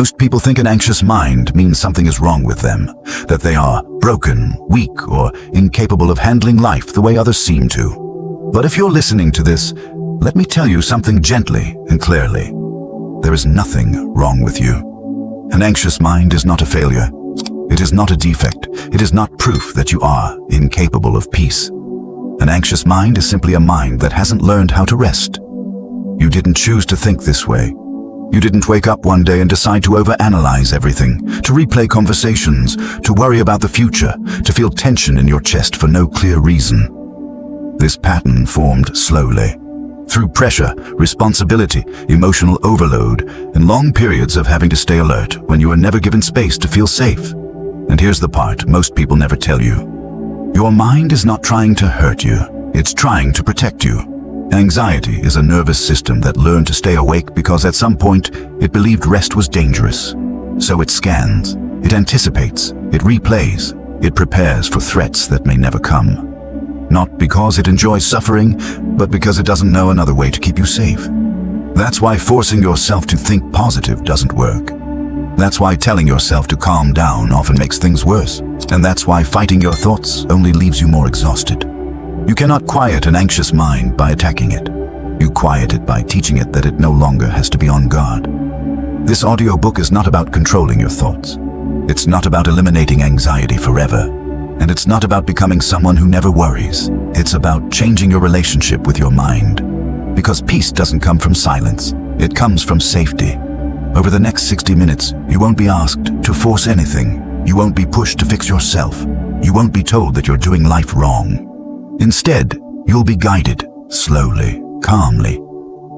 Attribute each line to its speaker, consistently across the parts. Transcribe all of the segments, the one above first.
Speaker 1: Most people think an anxious mind means something is wrong with them, that they are broken, weak, or incapable of handling life the way others seem to. But if you're listening to this, let me tell you something gently and clearly. There is nothing wrong with you. An anxious mind is not a failure. It is not a defect. It is not proof that you are incapable of peace. An anxious mind is simply a mind that hasn't learned how to rest. You didn't choose to think this way. You didn't wake up one day and decide to overanalyze everything, to replay conversations, to worry about the future, to feel tension in your chest for no clear reason. This pattern formed slowly, through pressure, responsibility, emotional overload, and long periods of having to stay alert when you are never given space to feel safe. And here's the part most people never tell you. Your mind is not trying to hurt you. It's trying to protect you. Anxiety is a nervous system that learned to stay awake because at some point it believed rest was dangerous. So it scans, it anticipates, it replays, it prepares for threats that may never come. Not because it enjoys suffering, but because it doesn't know another way to keep you safe. That's why forcing yourself to think positive doesn't work. That's why telling yourself to calm down often makes things worse. And that's why fighting your thoughts only leaves you more exhausted. You cannot quiet an anxious mind by attacking it. You quiet it by teaching it that it no longer has to be on guard. This audiobook is not about controlling your thoughts. It's not about eliminating anxiety forever. And it's not about becoming someone who never worries. It's about changing your relationship with your mind. Because peace doesn't come from silence. It comes from safety. Over the next 60 minutes, you won't be asked to force anything. You won't be pushed to fix yourself. You won't be told that you're doing life wrong. Instead, you'll be guided, slowly, calmly,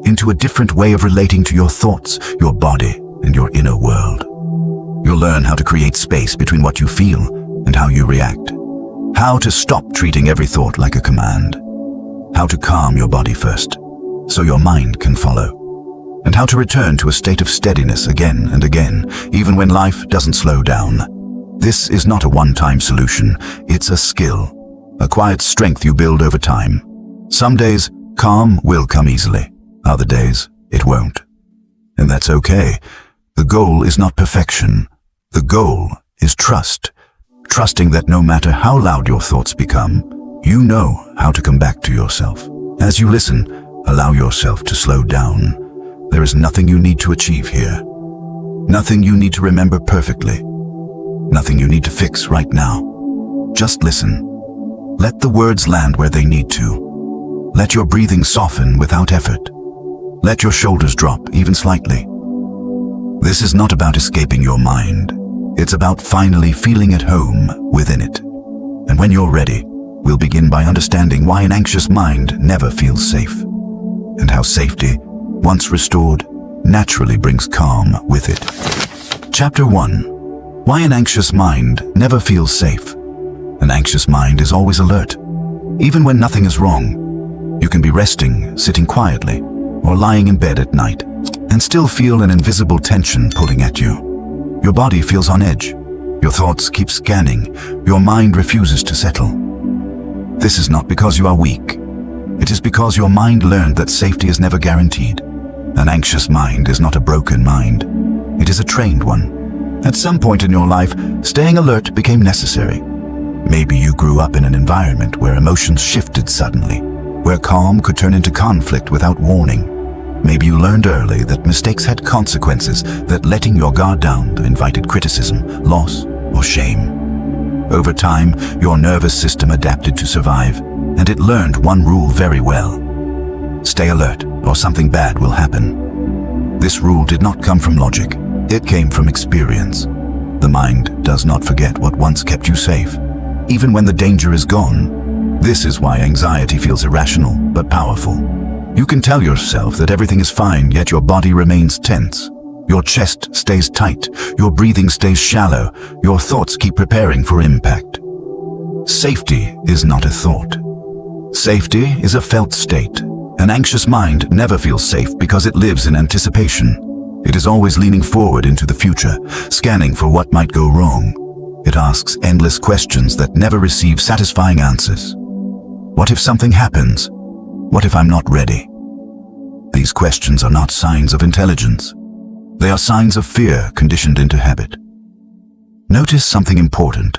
Speaker 1: into a different way of relating to your thoughts, your body, and your inner world. You'll learn how to create space between what you feel and how you react. How to stop treating every thought like a command. How to calm your body first, so your mind can follow. And how to return to a state of steadiness again and again, even when life doesn't slow down. This is not a one-time solution, it's a skill. A quiet strength you build over time. Some days, calm will come easily. Other days, it won't. And that's okay. The goal is not perfection. The goal is trust. Trusting that no matter how loud your thoughts become, you know how to come back to yourself. As you listen, allow yourself to slow down. There is nothing you need to achieve here. Nothing you need to remember perfectly. Nothing you need to fix right now. Just listen. Let the words land where they need to. Let your breathing soften without effort. Let your shoulders drop even slightly. This is not about escaping your mind. It's about finally feeling at home within it. And when you're ready, we'll begin by understanding why an anxious mind never feels safe, and how safety, once restored, naturally brings calm with it. Chapter 1. Why an anxious mind never feels safe. An anxious mind is always alert. Even when nothing is wrong, you can be resting, sitting quietly, or lying in bed at night, and still feel an invisible tension pulling at you. Your body feels on edge. Your thoughts keep scanning. Your mind refuses to settle. This is not because you are weak. It is because your mind learned that safety is never guaranteed. An anxious mind is not a broken mind. It is a trained one. At some point in your life, staying alert became necessary. Maybe you grew up in an environment where emotions shifted suddenly, where calm could turn into conflict without warning. Maybe you learned early that mistakes had consequences, that letting your guard down invited criticism, loss, or shame. Over time, your nervous system adapted to survive, and it learned one rule very well. Stay alert, or something bad will happen. This rule did not come from logic. It came from experience. The mind does not forget what once kept you safe, even when the danger is gone. This is why anxiety feels irrational, but powerful. You can tell yourself that everything is fine, yet your body remains tense. Your chest stays tight, your breathing stays shallow, your thoughts keep preparing for impact. Safety is not a thought. Safety is a felt state. An anxious mind never feels safe because it lives in anticipation. It is always leaning forward into the future, scanning for what might go wrong. It asks endless questions that never receive satisfying answers. What if something happens? What if I'm not ready? These questions are not signs of intelligence. They are signs of fear conditioned into habit. Notice something important.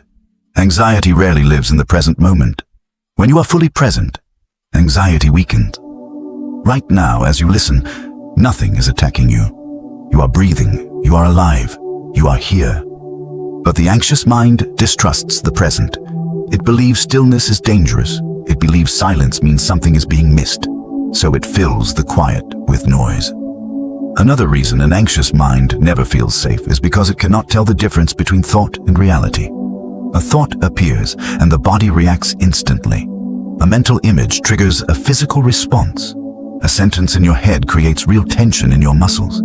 Speaker 1: Anxiety rarely lives in the present moment. When you are fully present, anxiety weakens. Right now, as you listen, nothing is attacking you. You are breathing, you are alive, you are here. But the anxious mind distrusts the present. It believes stillness is dangerous. It believes silence means something is being missed. So it fills the quiet with noise. Another reason an anxious mind never feels safe is because it cannot tell the difference between thought and reality. A thought appears and the body reacts instantly. A mental image triggers a physical response. A sentence in your head creates real tension in your muscles.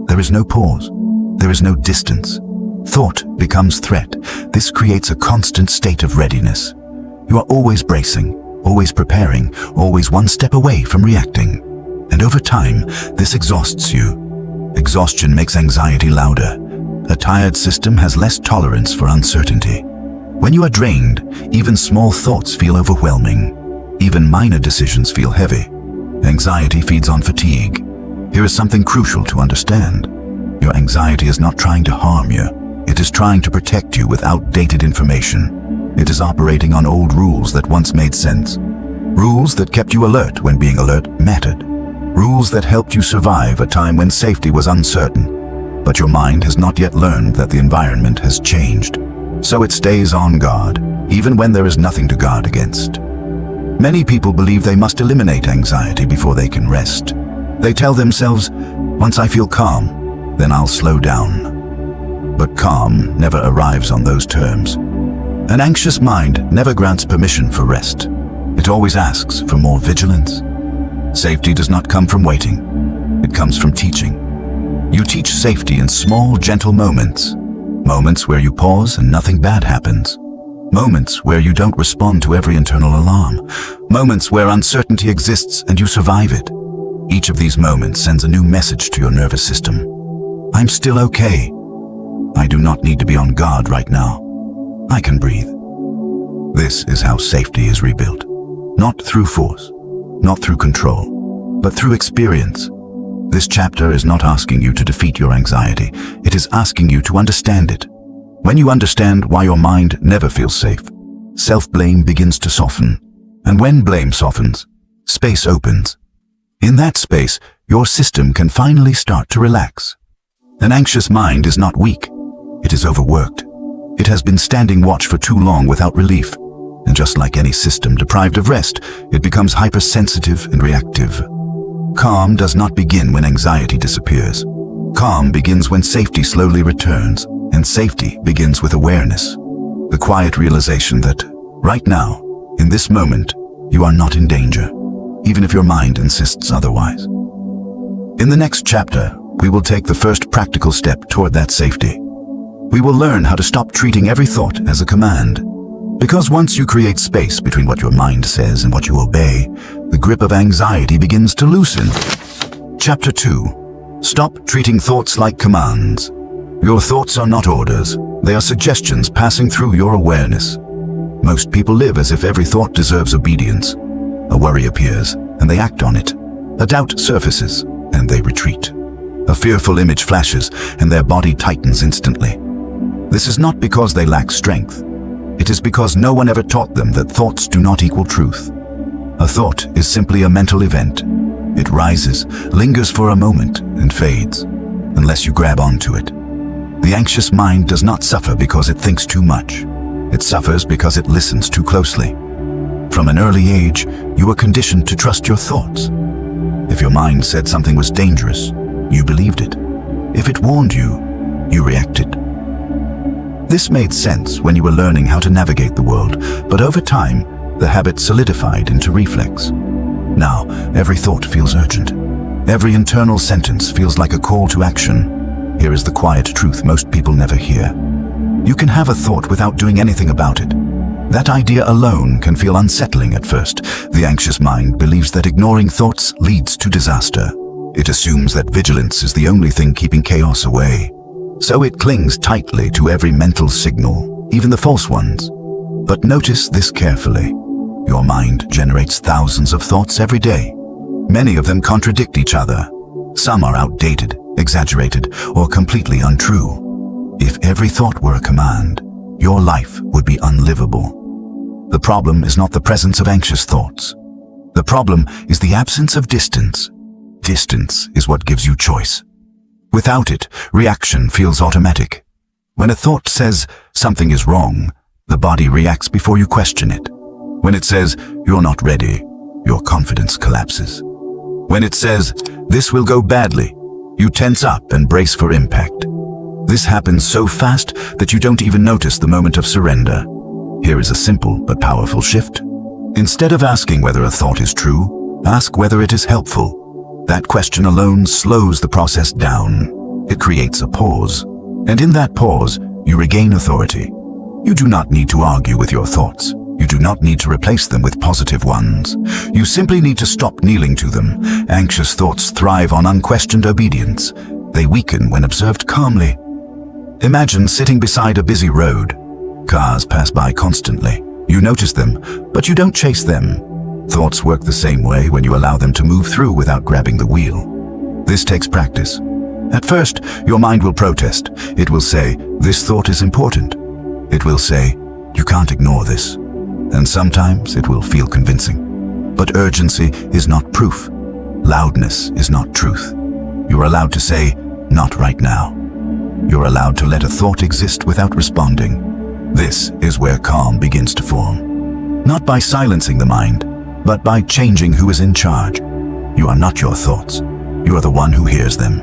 Speaker 1: There is no pause. There is no distance. Thought becomes threat. This creates a constant state of readiness. You are always bracing, always preparing, always one step away from reacting. And over time, this exhausts you. Exhaustion makes anxiety louder. A tired system has less tolerance for uncertainty. When you are drained, even small thoughts feel overwhelming. Even minor decisions feel heavy. Anxiety feeds on fatigue. Here is something crucial to understand. Your anxiety is not trying to harm you. It is trying to protect you with outdated information. It is operating on old rules that once made sense. Rules that kept you alert when being alert mattered. Rules that helped you survive a time when safety was uncertain. But your mind has not yet learned that the environment has changed. So it stays on guard, even when there is nothing to guard against. Many people believe they must eliminate anxiety before they can rest. They tell themselves, once I feel calm, then I'll slow down. But calm never arrives on those terms. An anxious mind never grants permission for rest. It always asks for more vigilance. Safety does not come from waiting. It comes from teaching. You teach safety in small, gentle moments. Moments where you pause and nothing bad happens. Moments where you don't respond to every internal alarm. Moments where uncertainty exists and you survive it. Each of these moments sends a new message to your nervous system. I'm still okay. I do not need to be on guard right now. I can breathe. This is how safety is rebuilt. Not through force, not through control, but through experience. This chapter is not asking you to defeat your anxiety. It is asking you to understand it. When you understand why your mind never feels safe, self-blame begins to soften. And when blame softens, space opens. In that space, your system can finally start to relax. An anxious mind is not weak. It is overworked. It has been standing watch for too long without relief. And just like any system deprived of rest, it becomes hypersensitive and reactive. Calm does not begin when anxiety disappears. Calm begins when safety slowly returns, and safety begins with awareness. The quiet realization that, right now, in this moment, you are not in danger, even if your mind insists otherwise. In the next chapter, we will take the first practical step toward that safety. We will learn how to stop treating every thought as a command. Because once you create space between what your mind says and what you obey, the grip of anxiety begins to loosen. Chapter 2. Stop treating thoughts like commands. Your thoughts are not orders. They are suggestions passing through your awareness. Most people live as if every thought deserves obedience. A worry appears, and they act on it. A doubt surfaces, and they retreat. A fearful image flashes, and their body tightens instantly. This is not because they lack strength. It is because no one ever taught them that thoughts do not equal truth. A thought is simply a mental event. It rises, lingers for a moment, and fades, unless you grab onto it. The anxious mind does not suffer because it thinks too much. It suffers because it listens too closely. From an early age, you were conditioned to trust your thoughts. If your mind said something was dangerous, you believed it. If it warned you, you reacted. This made sense when you were learning how to navigate the world, but over time, the habit solidified into reflex. Now, every thought feels urgent. Every internal sentence feels like a call to action. Here is the quiet truth most people never hear. You can have a thought without doing anything about it. That idea alone can feel unsettling at first. The anxious mind believes that ignoring thoughts leads to disaster. It assumes that vigilance is the only thing keeping chaos away. So it clings tightly to every mental signal, even the false ones. But notice this carefully. Your mind generates thousands of thoughts every day. Many of them contradict each other. Some are outdated, exaggerated, or completely untrue. If every thought were a command, your life would be unlivable. The problem is not the presence of anxious thoughts. The problem is the absence of distance. Distance is what gives you choice. Without it, reaction feels automatic. When a thought says something is wrong, the body reacts before you question it. When it says you're not ready, your confidence collapses. When it says this will go badly, you tense up and brace for impact. This happens so fast that you don't even notice the moment of surrender. Here is a simple but powerful shift. Instead of asking whether a thought is true, ask whether it is helpful. That question alone slows the process down. It creates a pause. And in that pause, you regain authority. You do not need to argue with your thoughts. You do not need to replace them with positive ones. You simply need to stop kneeling to them. Anxious thoughts thrive on unquestioned obedience. They weaken when observed calmly. Imagine sitting beside a busy road. Cars pass by constantly. You notice them, but you don't chase them. Thoughts work the same way when you allow them to move through without grabbing the wheel. This takes practice. At first, your mind will protest. It will say, this thought is important. It will say, you can't ignore this. And sometimes it will feel convincing. But urgency is not proof. Loudness is not truth. You're allowed to say, not right now. You're allowed to let a thought exist without responding. This is where calm begins to form. Not by silencing the mind, but by changing who is in charge. You are not your thoughts. You are the one who hears them.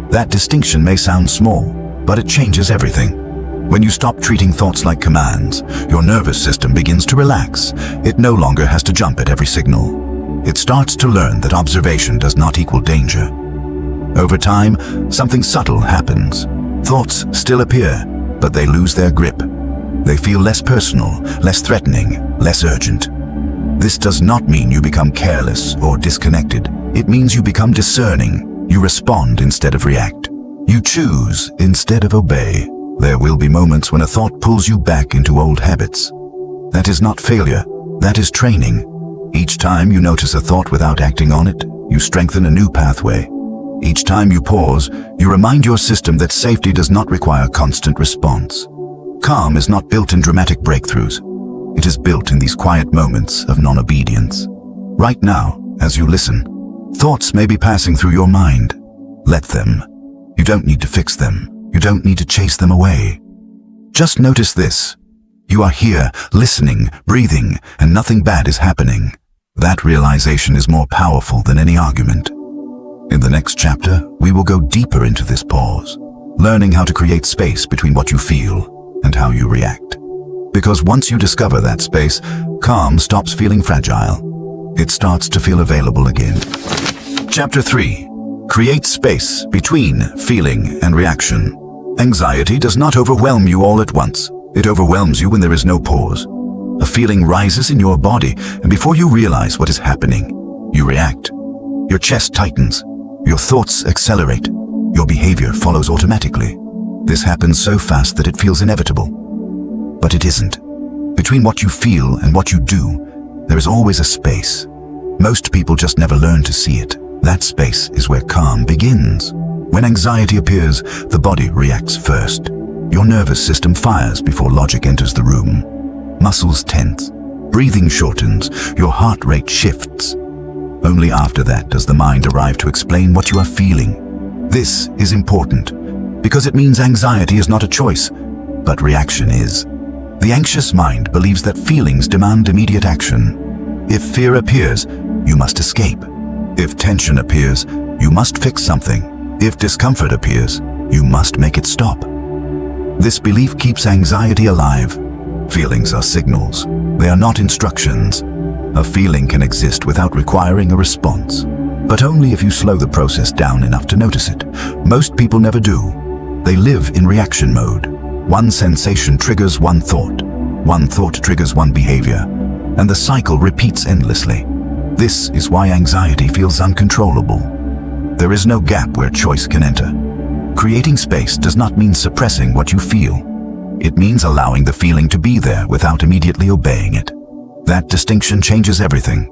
Speaker 1: That distinction may sound small, but it changes everything. When you stop treating thoughts like commands, your nervous system begins to relax. It no longer has to jump at every signal. It starts to learn that observation does not equal danger. Over time, something subtle happens. Thoughts still appear, but they lose their grip. They feel less personal, less threatening, less urgent. This does not mean you become careless or disconnected. It means you become discerning. You respond instead of react. You choose instead of obey. There will be moments when a thought pulls you back into old habits. That is not failure. That is training. Each time you notice a thought without acting on it, you strengthen a new pathway. Each time you pause, you remind your system that safety does not require constant response. Calm is not built in dramatic breakthroughs. It is built in these quiet moments of non-obedience. Right now, as you listen, thoughts may be passing through your mind. Let them. You don't need to fix them. You don't need to chase them away. Just notice this. You are here, listening, breathing, and nothing bad is happening. That realization is more powerful than any argument. In the next chapter, we will go deeper into this pause, learning how to create space between what you feel and how you react. Because once you discover that space, calm stops feeling fragile. It starts to feel available again. Chapter 3. Create space between feeling and reaction. Anxiety does not overwhelm you all at once. It overwhelms you when there is no pause. A feeling rises in your body, and before you realize what is happening, you react. Your chest tightens. Your thoughts accelerate. Your behavior follows automatically. This happens so fast that it feels inevitable. But it isn't. Between what you feel and what you do, there is always a space. Most people just never learn to see it. That space is where calm begins. When anxiety appears, the body reacts first. Your nervous system fires before logic enters the room. Muscles tense. Breathing shortens. Your heart rate shifts. Only after that does the mind arrive to explain what you are feeling. This is important because it means anxiety is not a choice, but reaction is. The anxious mind believes that feelings demand immediate action. If fear appears, you must escape. If tension appears, you must fix something. If discomfort appears, you must make it stop. This belief keeps anxiety alive. Feelings are signals. They are not instructions. A feeling can exist without requiring a response, but only if you slow the process down enough to notice it. Most people never do. They live in reaction mode. One sensation triggers one thought triggers one behavior, and the cycle repeats endlessly. This is why anxiety feels uncontrollable. There is no gap where choice can enter. Creating space does not mean suppressing what you feel. It means allowing the feeling to be there without immediately obeying it. That distinction changes everything.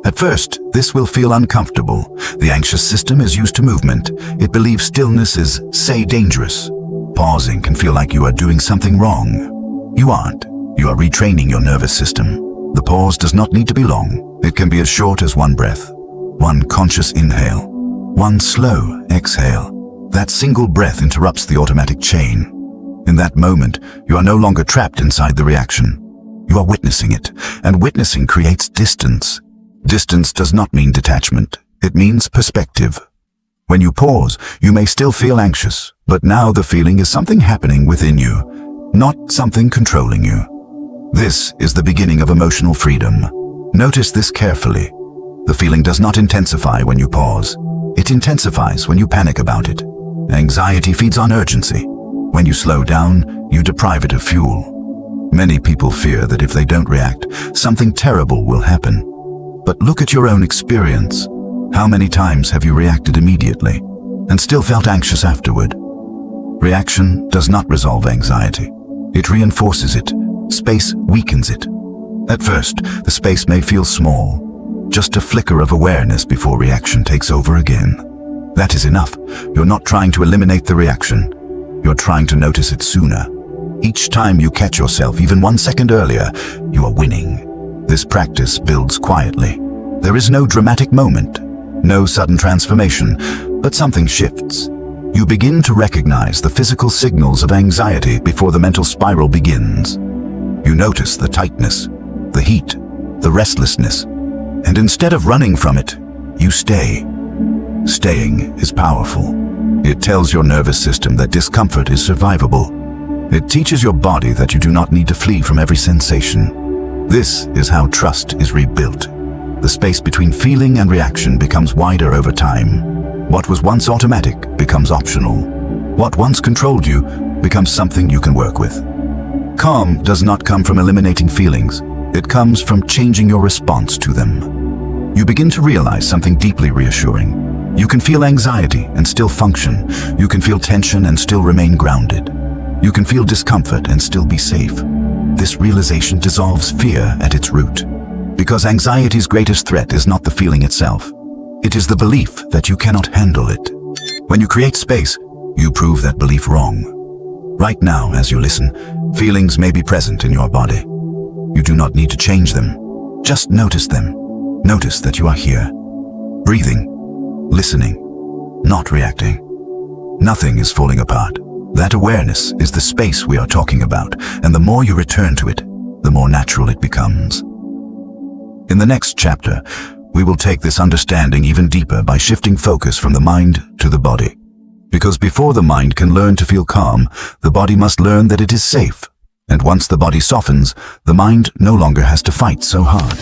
Speaker 1: At first, this will feel uncomfortable. The anxious system is used to movement. It believes stillness is, say, dangerous. Pausing can feel like you are doing something wrong. You aren't. You are retraining your nervous system. The pause does not need to be long. It can be as short as one breath, one conscious inhale, one slow exhale. That single breath interrupts the automatic chain. In that moment, you are no longer trapped inside the reaction. You are witnessing it, and witnessing creates distance. Distance does not mean detachment. It means perspective. When you pause, you may still feel anxious, but now the feeling is something happening within you, not something controlling you. This is the beginning of emotional freedom. Notice this carefully. The feeling does not intensify when you pause. It intensifies when you panic about it. Anxiety feeds on urgency. When you slow down, you deprive it of fuel. Many people fear that if they don't react, something terrible will happen. But look at your own experience. How many times have you reacted immediately and still felt anxious afterward? Reaction does not resolve anxiety. It reinforces it. Space weakens it. At first, the space may feel small, just a flicker of awareness before reaction takes over again. That is enough. You're not trying to eliminate the reaction. You're trying to notice it sooner. Each time you catch yourself, even 1 second earlier, you are winning. This practice builds quietly. There is no dramatic moment, no sudden transformation, but something shifts. You begin to recognize the physical signals of anxiety before the mental spiral begins. You notice the tightness, the heat, the restlessness, and instead of running from it, you stay. Staying is powerful. It tells your nervous system that discomfort is survivable. It teaches your body that you do not need to flee from every sensation. This is how trust is rebuilt. The space between feeling and reaction becomes wider over time. What was once automatic becomes optional. What once controlled you becomes something you can work with. Calm does not come from eliminating feelings. It comes from changing your response to them. You begin to realize something deeply reassuring. You can feel anxiety and still function. You can feel tension and still remain grounded. You can feel discomfort and still be safe. This realization dissolves fear at its root. Because anxiety's greatest threat is not the feeling itself. It is the belief that you cannot handle it. When you create space, you prove that belief wrong. Right now, as you listen, feelings may be present in your body. You do not need to change them. Just notice them. Notice that you are here. Breathing, listening, not reacting. Nothing is falling apart. That awareness is the space we are talking about, and the more you return to it, the more natural it becomes. In the next chapter, we will take this understanding even deeper by shifting focus from the mind to the body. Because before the mind can learn to feel calm, the body must learn that it is safe. And once the body softens, the mind no longer has to fight so hard.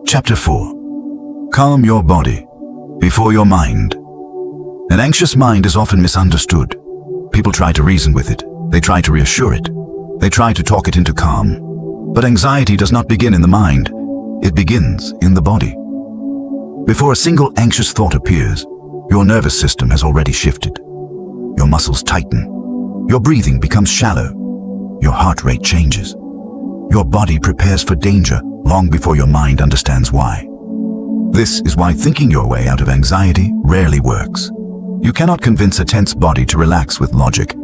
Speaker 1: Chapter 4. Calm your body before your mind. An anxious mind is often misunderstood. People try to reason with it. They try to reassure it. They try to talk it into calm. But anxiety does not begin in the mind. It begins in the body. Before a single anxious thought appears, your nervous system has already shifted. Your muscles tighten. Your breathing becomes shallow. Your heart rate changes. Your body prepares for danger long before your mind understands why. This is why thinking your way out of anxiety rarely works. You cannot convince a tense body to relax with logic.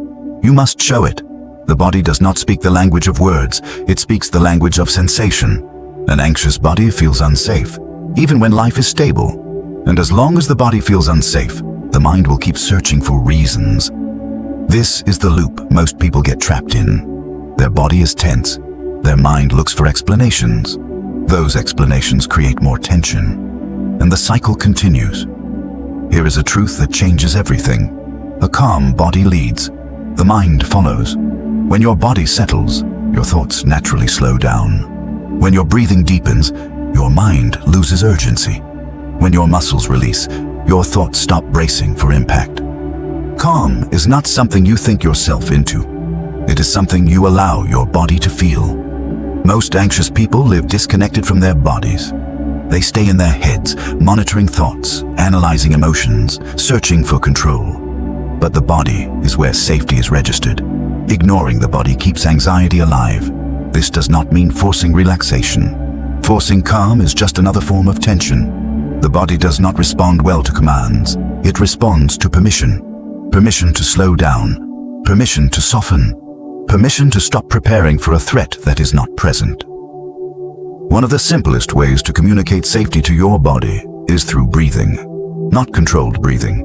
Speaker 1: You must show it. The body does not speak the language of words. It speaks the language of sensation. An anxious body feels unsafe, even when life is stable. And as long as the body feels unsafe, the mind will keep searching for reasons. This is the loop most people get trapped in. Their body is tense. Their mind looks for explanations. Those explanations create more tension. And the cycle continues. Here is a truth that changes everything. A calm body leads. The mind follows. When your body settles, your thoughts naturally slow down. When your breathing deepens, your mind loses urgency. When your muscles release, your thoughts stop bracing for impact. Calm is not something you think yourself into. It is something you allow your body to feel. Most anxious people live disconnected from their bodies. They stay in their heads, monitoring thoughts, analyzing emotions, searching for control. But the body is where safety is registered. Ignoring the body keeps anxiety alive. This does not mean forcing relaxation. Forcing calm is just another form of tension. The body does not respond well to commands. It responds to permission. Permission to slow down. Permission to soften. Permission to stop preparing for a threat that is not present. One of the simplest ways to communicate safety to your body is through breathing. Not controlled breathing.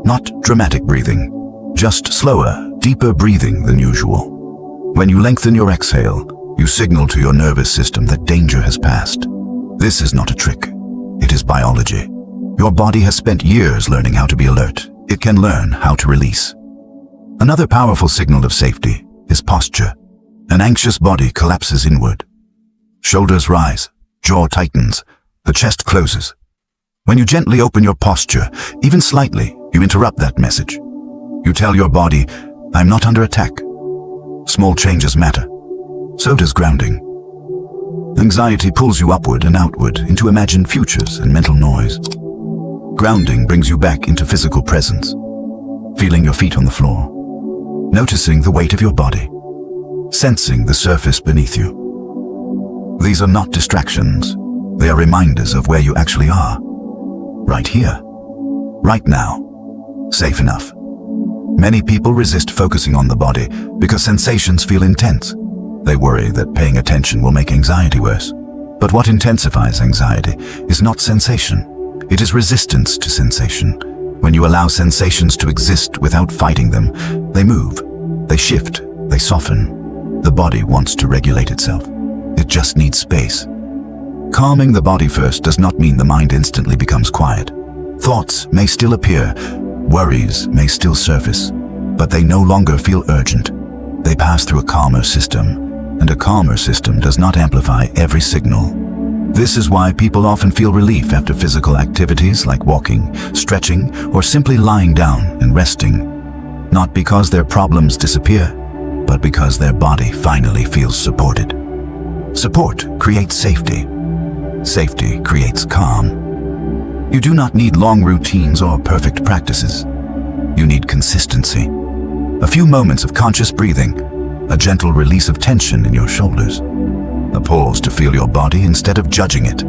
Speaker 1: Not dramatic breathing. Just slower, deeper breathing than usual. When you lengthen your exhale, you signal to your nervous system that danger has passed. This is not a trick. It is biology. Your body has spent years learning how to be alert. It can learn how to release. Another powerful signal of safety is posture. An anxious body collapses inward. Shoulders rise, jaw tightens, the chest closes. When you gently open your posture, even slightly, you interrupt that message. You tell your body, "I'm not under attack." Small changes matter. So does grounding. Anxiety pulls you upward and outward into imagined futures and mental noise. Grounding brings you back into physical presence, feeling your feet on the floor, noticing the weight of your body, sensing the surface beneath you. These are not distractions. They are reminders of where you actually are. Right here. Right now. Safe enough. Many people resist focusing on the body because sensations feel intense. They worry that paying attention will make anxiety worse. But what intensifies anxiety is not sensation. It is resistance to sensation. When you allow sensations to exist without fighting them, they move, they shift, they soften. The body wants to regulate itself. It just needs space. Calming the body first does not mean the mind instantly becomes quiet. Thoughts may still appear, worries may still surface, but they no longer feel urgent. They pass through a calmer system, and a calmer system does not amplify every signal. This is why people often feel relief after physical activities like walking, stretching, or simply lying down and resting. Not because their problems disappear, but because their body finally feels supported. Support creates safety. Safety creates calm. You do not need long routines or perfect practices. You need consistency. A few moments of conscious breathing, a gentle release of tension in your shoulders, a pause to feel your body instead of judging it.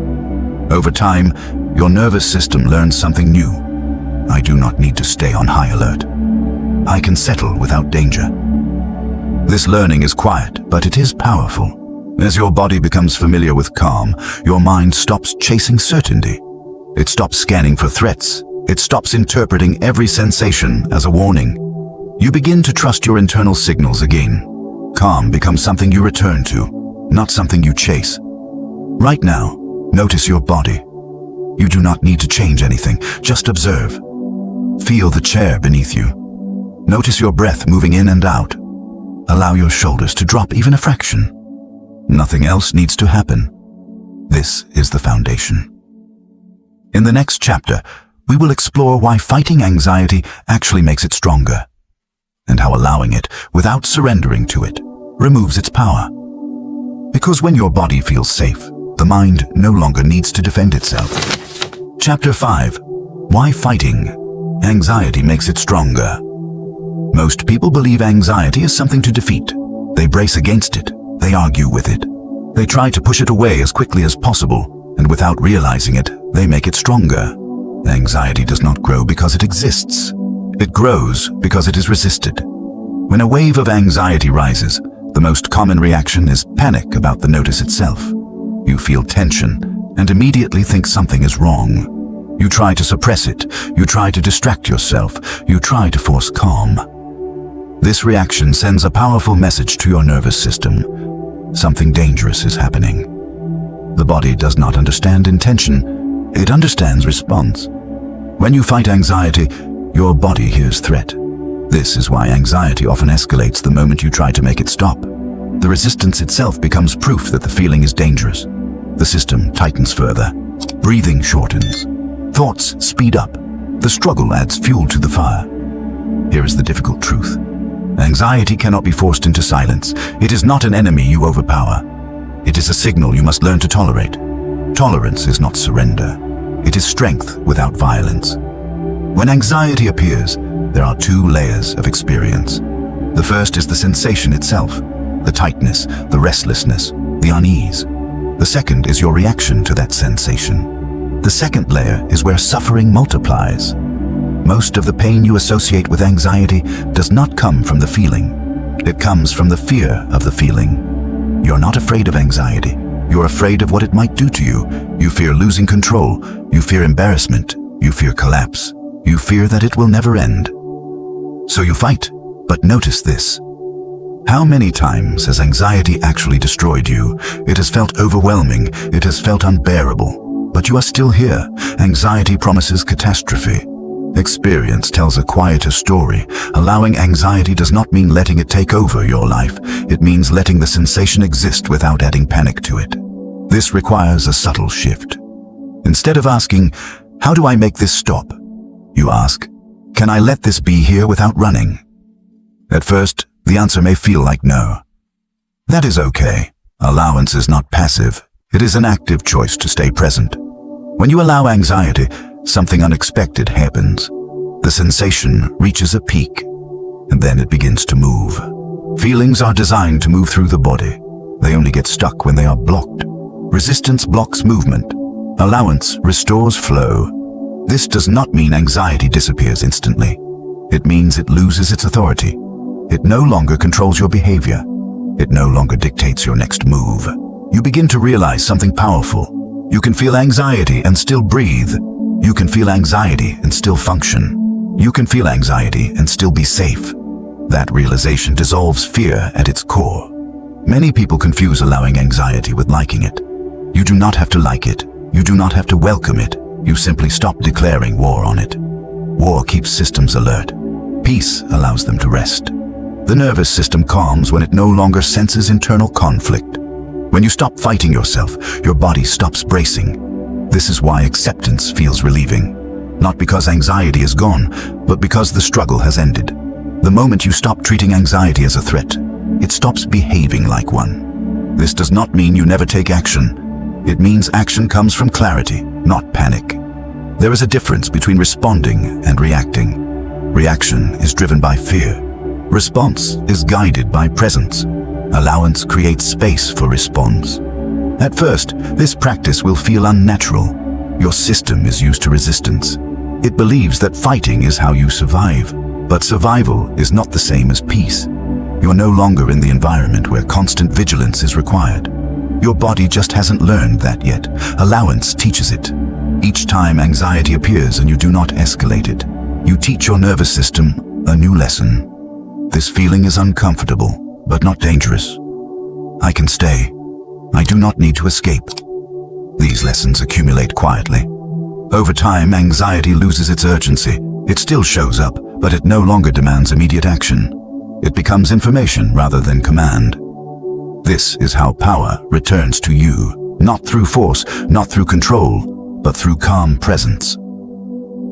Speaker 1: Over time, your nervous system learns something new. I do not need to stay on high alert. I can settle without danger. This learning is quiet, but it is powerful. As your body becomes familiar with calm, your mind stops chasing certainty. It stops scanning for threats. It stops interpreting every sensation as a warning. You begin to trust your internal signals again. Calm becomes something you return to, not something you chase. Right now, notice your body. You do not need to change anything, just observe. Feel the chair beneath you. Notice your breath moving in and out. Allow your shoulders to drop even a fraction. Nothing else needs to happen. This is the foundation. In the next chapter, we will explore why fighting anxiety actually makes it stronger, and how allowing it, without surrendering to it, removes its power. Because when your body feels safe, the mind no longer needs to defend itself. Chapter 5. Why fighting anxiety makes it stronger. Most people believe anxiety is something to defeat. They brace against it. They argue with it. They try to push it away as quickly as possible, and without realizing it, they make it stronger. Anxiety does not grow because it exists. It grows because it is resisted. When a wave of anxiety rises, the most common reaction is panic about the notice itself. You feel tension and immediately think something is wrong. You try to suppress it. You try to distract yourself. You try to force calm. This reaction sends a powerful message to your nervous system. Something dangerous is happening. The body does not understand intention. It understands response. When you fight anxiety, your body hears threat. This is why anxiety often escalates the moment you try to make it stop. The resistance itself becomes proof that the feeling is dangerous. The system tightens further. Breathing shortens. Thoughts speed up. The struggle adds fuel to the fire. Here is the difficult truth. Anxiety cannot be forced into silence. It is not an enemy you overpower. It is a signal you must learn to tolerate. Tolerance is not surrender. It is strength without violence. When anxiety appears, there are two layers of experience. The first is the sensation itself, the tightness, the restlessness, the unease. The second is your reaction to that sensation. The second layer is where suffering multiplies. Most of the pain you associate with anxiety does not come from the feeling. It comes from the fear of the feeling. You're not afraid of anxiety. You're afraid of what it might do to you. You fear losing control. You fear embarrassment. You fear collapse. You fear that it will never end. So you fight. But notice this. How many times has anxiety actually destroyed you? It has felt overwhelming. It has felt unbearable. But you are still here. Anxiety promises catastrophe. Experience tells a quieter story. Allowing anxiety does not mean letting it take over your life. It means letting the sensation exist without adding panic to it. This requires a subtle shift. Instead of asking, "How do I make this stop?" you ask, "Can I let this be here without running?" At first, the answer may feel like no. That is okay. Allowance is not passive. It is an active choice to stay present. When you allow anxiety, something unexpected happens. The sensation reaches a peak, and then it begins to move. Feelings are designed to move through the body. They only get stuck when they are blocked. Resistance blocks movement. Allowance restores flow. This does not mean anxiety disappears instantly. It means it loses its authority. It no longer controls your behavior. It no longer dictates your next move. You begin to realize something powerful. You can feel anxiety and still breathe. You can feel anxiety and still function. You can feel anxiety and still be safe. That realization dissolves fear at its core. Many people confuse allowing anxiety with liking it. You do not have to like it. You do not have to welcome it. You simply stop declaring war on it. War keeps systems alert. Peace allows them to rest. The nervous system calms when it no longer senses internal conflict. When you stop fighting yourself, your body stops bracing. This is why acceptance feels relieving. Not because anxiety is gone, but because the struggle has ended. The moment you stop treating anxiety as a threat, it stops behaving like one. This does not mean you never take action. It means action comes from clarity, not panic. There is a difference between responding and reacting. Reaction is driven by fear. Response is guided by presence. Allowance creates space for response. At first, this practice will feel unnatural. Your system is used to resistance. It believes that fighting is how you survive. But survival is not the same as peace. You're no longer in the environment where constant vigilance is required. Your body just hasn't learned that yet. Allowance teaches it. Each time anxiety appears and you do not escalate it, you teach your nervous system a new lesson. This feeling is uncomfortable, but not dangerous. I can stay. I do not need to escape. These lessons accumulate quietly. Over time, anxiety loses its urgency. It still shows up, but it no longer demands immediate action. It becomes information rather than command. This is how power returns to you, not through force, not through control, but through calm presence.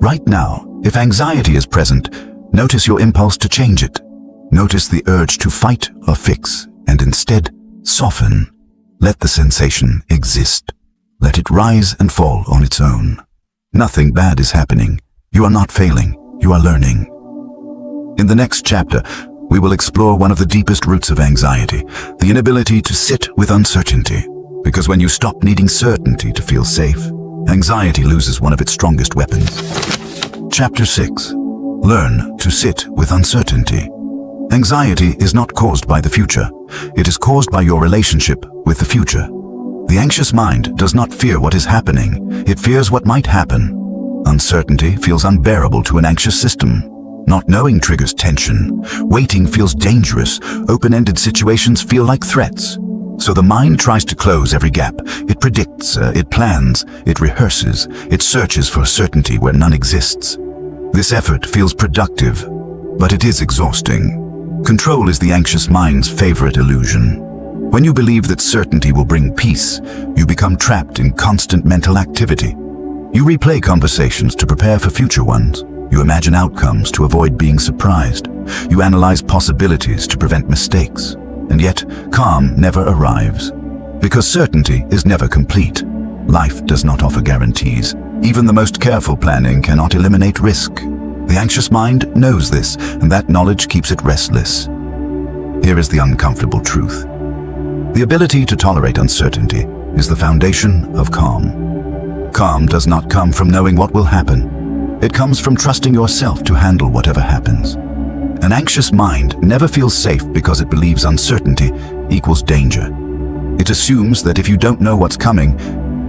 Speaker 1: Right now, if anxiety is present, notice your impulse to change it. Notice the urge to fight or fix, and instead, soften. Let the sensation exist. Let it rise and fall on its own. Nothing bad is happening. You are not failing. You are learning. In the next chapter, we will explore one of the deepest roots of anxiety, the inability to sit with uncertainty. Because when you stop needing certainty to feel safe, anxiety loses one of its strongest weapons. Chapter 6. Learn to sit with uncertainty. Anxiety is not caused by the future. It is caused by your relationship with the future. The anxious mind does not fear what is happening. It fears what might happen. Uncertainty feels unbearable to an anxious system. Not knowing triggers tension. Waiting feels dangerous. Open-ended situations feel like threats. So the mind tries to close every gap. It predicts, it plans, it rehearses, it searches for certainty where none exists. This effort feels productive, but it is exhausting. Control is the anxious mind's favorite illusion. When you believe that certainty will bring peace, you become trapped in constant mental activity. You replay conversations to prepare for future ones. You imagine outcomes to avoid being surprised. You analyze possibilities to prevent mistakes. And yet, calm never arrives. Because certainty is never complete. Life does not offer guarantees. Even the most careful planning cannot eliminate risk. The anxious mind knows this, and that knowledge keeps it restless. Here is the uncomfortable truth. The ability to tolerate uncertainty is the foundation of calm. Calm does not come from knowing what will happen. It comes from trusting yourself to handle whatever happens. An anxious mind never feels safe because it believes uncertainty equals danger. It assumes that if you don't know what's coming,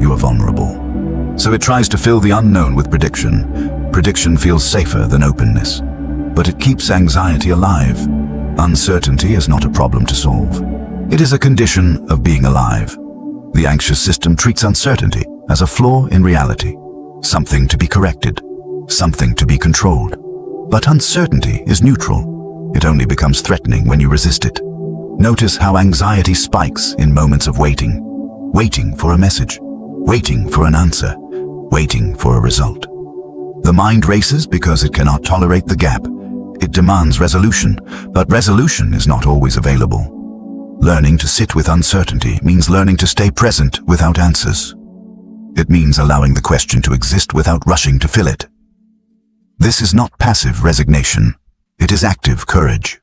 Speaker 1: you are vulnerable. So it tries to fill the unknown with prediction. Prediction feels safer than openness, but it keeps anxiety alive. Uncertainty is not a problem to solve. It is a condition of being alive. The anxious system treats uncertainty as a flaw in reality, something to be corrected, something to be controlled. But uncertainty is neutral. It only becomes threatening when you resist it. Notice how anxiety spikes in moments of waiting. Waiting for a message, waiting for an answer, waiting for a result. The mind races because it cannot tolerate the gap. It demands resolution, but resolution is not always available. Learning to sit with uncertainty means learning to stay present without answers. It means allowing the question to exist without rushing to fill it. This is not passive resignation. It is active courage.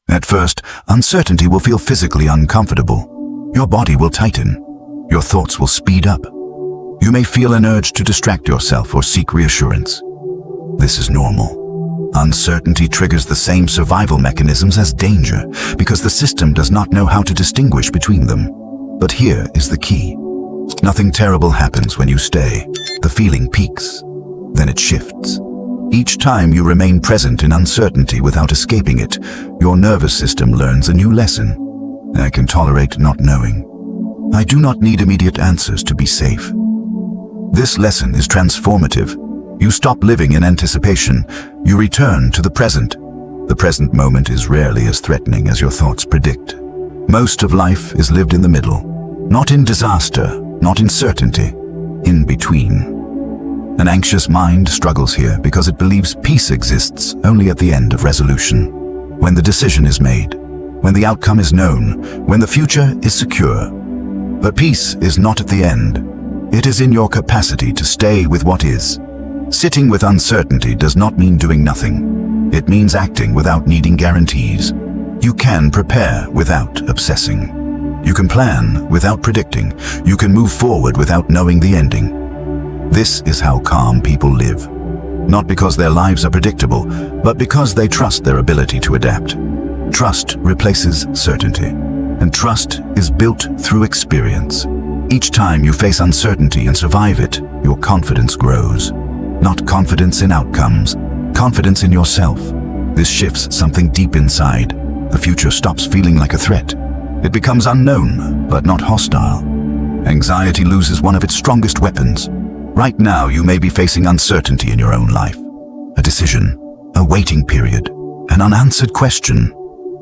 Speaker 1: At first, uncertainty will feel physically uncomfortable. Your body will tighten. Your thoughts will speed up. You may feel an urge to distract yourself or seek reassurance. This is normal. Uncertainty triggers the same survival mechanisms as danger because the system does not know how to distinguish between them. But here is the key. Nothing terrible happens when you stay. The feeling peaks, then it shifts. Each time you remain present in uncertainty without escaping it, your nervous system learns a new lesson. I can tolerate not knowing. I do not need immediate answers to be safe. This lesson is transformative. You stop living in anticipation. You return to the present. The present moment is rarely as threatening as your thoughts predict. Most of life is lived in the middle. Not in disaster, not in certainty. In between. An anxious mind struggles here because it believes peace exists only at the end of resolution. When the decision is made. When the outcome is known. When the future is secure. But peace is not at the end. It is in your capacity to stay with what is. Sitting with uncertainty does not mean doing nothing. It means acting without needing guarantees. You can prepare without obsessing. You can plan without predicting. You can move forward without knowing the ending. This is how calm people live. Not because their lives are predictable, but because they trust their ability to adapt. Trust replaces certainty, and trust is built through experience. Each time you face uncertainty and survive it, your confidence grows. Not confidence in outcomes, confidence in yourself. This shifts something deep inside. The future stops feeling like a threat. It becomes unknown, but not hostile. Anxiety loses one of its strongest weapons. Right now, you may be facing uncertainty in your own life. A decision, a waiting period, an unanswered question.